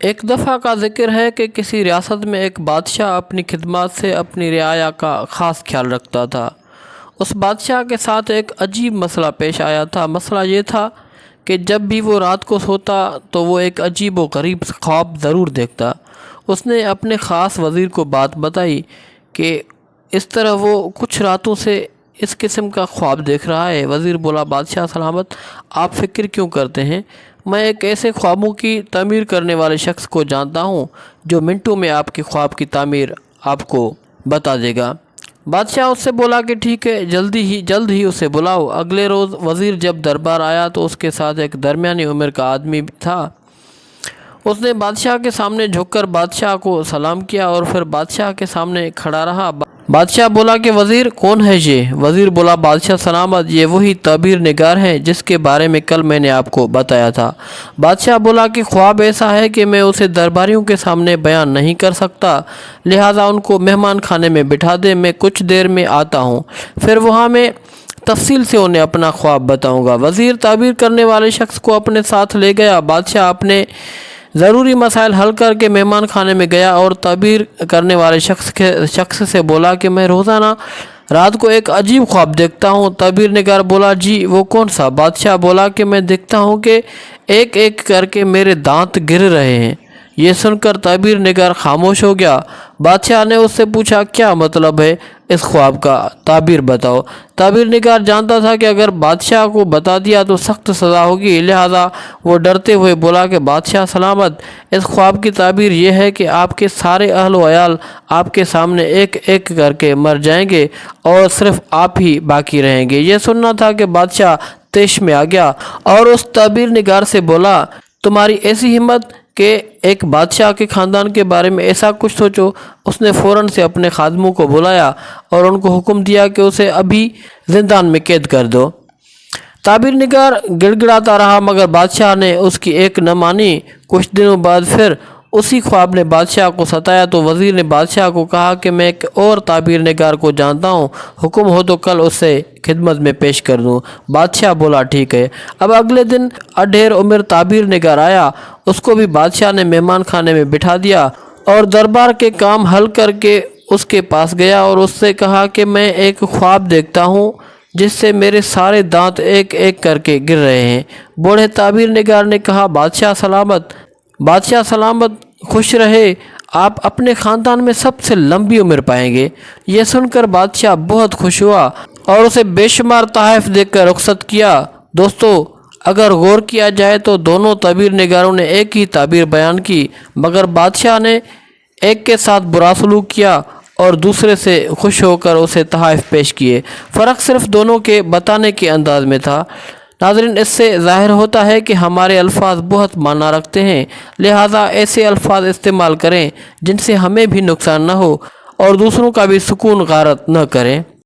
ایک دفعہ کا ذکر ہے کہ کسی ریاست میں ایک بادشاہ اپنی خدمات سے اپنی رعایا کا خاص خیال رکھتا تھا۔ اس بادشاہ کے ساتھ ایک عجیب مسئلہ پیش آیا تھا۔ مسئلہ یہ تھا کہ جب بھی وہ رات کو سوتا تو وہ ایک عجیب و غریب خواب ضرور دیکھتا۔ اس نے اپنے خاص وزیر کو بات بتائی کہ اس طرح وہ کچھ راتوں سے اس قسم کا خواب دیکھ رہا ہے۔ وزیر بولا، بادشاہ سلامت، آپ فکر کیوں کرتے ہیں؟ میں ایک ایسے خوابوں کی تعمیر کرنے والے شخص کو جانتا ہوں جو منٹوں میں آپ کے خواب کی تعمیر آپ کو بتا دے گا۔ بادشاہ اس سے بولا کہ ٹھیک ہے، جلد ہی اسے بلاؤ۔ اگلے روز وزیر جب دربار آیا تو اس کے ساتھ ایک درمیانی عمر کا آدمی تھا۔ اس نے بادشاہ کے سامنے جھک کر بادشاہ کو سلام کیا اور پھر بادشاہ کے سامنے کھڑا رہا۔ بادشاہ بولا کہ وزیر کون ہے یہ؟ وزیر بولا، بادشاہ سلامت، یہ وہی تعبیر نگار ہیں جس کے بارے میں کل میں نے آپ کو بتایا تھا۔ بادشاہ بولا کہ خواب ایسا ہے کہ میں اسے درباریوں کے سامنے بیان نہیں کر سکتا، لہٰذا ان کو مہمان خانے میں بٹھا دے، میں کچھ دیر میں آتا ہوں، پھر وہاں میں تفصیل سے انہیں اپنا خواب بتاؤں گا۔ وزیر تعبیر کرنے والے شخص کو اپنے ساتھ لے گیا۔ بادشاہ اپنے ضروری مسائل حل کر کے مہمان خانے میں گیا اور تعبیر کرنے والے شخص سے بولا کہ میں روزانہ رات کو ایک عجیب خواب دیکھتا ہوں۔ تعبیر نگار بولا، جی وہ کون سا؟ بادشاہ بولا کہ میں دیکھتا ہوں کہ ایک ایک کر کے میرے دانت گر رہے ہیں۔ یہ سن کر تعبیر نگار خاموش ہو گیا۔ بادشاہ نے اس سے پوچھا، کیا مطلب ہے اس خواب کا؟ تعبیر بتاؤ۔ تعبیر نگار جانتا تھا کہ اگر بادشاہ کو بتا دیا تو سخت سزا ہوگی، لہٰذا وہ ڈرتے ہوئے بولا کہ بادشاہ سلامت، اس خواب کی تعبیر یہ ہے کہ آپ کے سارے اہل و عیال آپ کے سامنے ایک ایک کر کے مر جائیں گے اور صرف آپ ہی باقی رہیں گے۔ یہ سننا تھا کہ بادشاہ طیش میں آ گیا اور اس تعبیر نگار سے بولا، تمہاری ایسی ہمت کہ ایک بادشاہ کے خاندان کے بارے میں ایسا کچھ سوچو۔ اس نے فوراً سے اپنے خادموں کو بلایا اور ان کو حکم دیا کہ اسے ابھی زندان میں قید کر دو۔ تعبیر نگار گڑ گڑاتا رہا مگر بادشاہ نے اس کی ایک نہ مانی۔ کچھ دنوں بعد پھر اسی خواب نے بادشاہ کو ستایا تو وزیر نے بادشاہ کو کہا کہ میں ایک اور تعبیر نگار کو جانتا ہوں، حکم ہو تو کل اسے خدمت میں پیش کر دوں۔ بادشاہ بولا، ٹھیک ہے۔ اب اگلے دن اڈھیر عمر تعبیر نگار آیا۔ اس کو بھی بادشاہ نے مہمان خانے میں بٹھا دیا اور دربار کے کام حل کر کے اس کے پاس گیا اور اس سے کہا کہ میں ایک خواب دیکھتا ہوں جس سے میرے سارے دانت ایک ایک کر کے گر رہے ہیں۔ بوڑھے تعبیر نگار نے کہا، بادشاہ سلامت، خوش رہے، آپ اپنے خاندان میں سب سے لمبی عمر پائیں گے۔ یہ سن کر بادشاہ بہت خوش ہوا اور اسے بے شمار تحائف دے کر رخصت کیا۔ دوستو، اگر غور کیا جائے تو دونوں تعبیر نگاروں نے ایک ہی تعبیر بیان کی، مگر بادشاہ نے ایک کے ساتھ برا سلوک کیا اور دوسرے سے خوش ہو کر اسے تحائف پیش کیے۔ فرق صرف دونوں کے بتانے کے انداز میں تھا۔ ناظرین، اس سے ظاہر ہوتا ہے کہ ہمارے الفاظ بہت معنی رکھتے ہیں، لہٰذا ایسے الفاظ استعمال کریں جن سے ہمیں بھی نقصان نہ ہو اور دوسروں کا بھی سکون غارت نہ کریں۔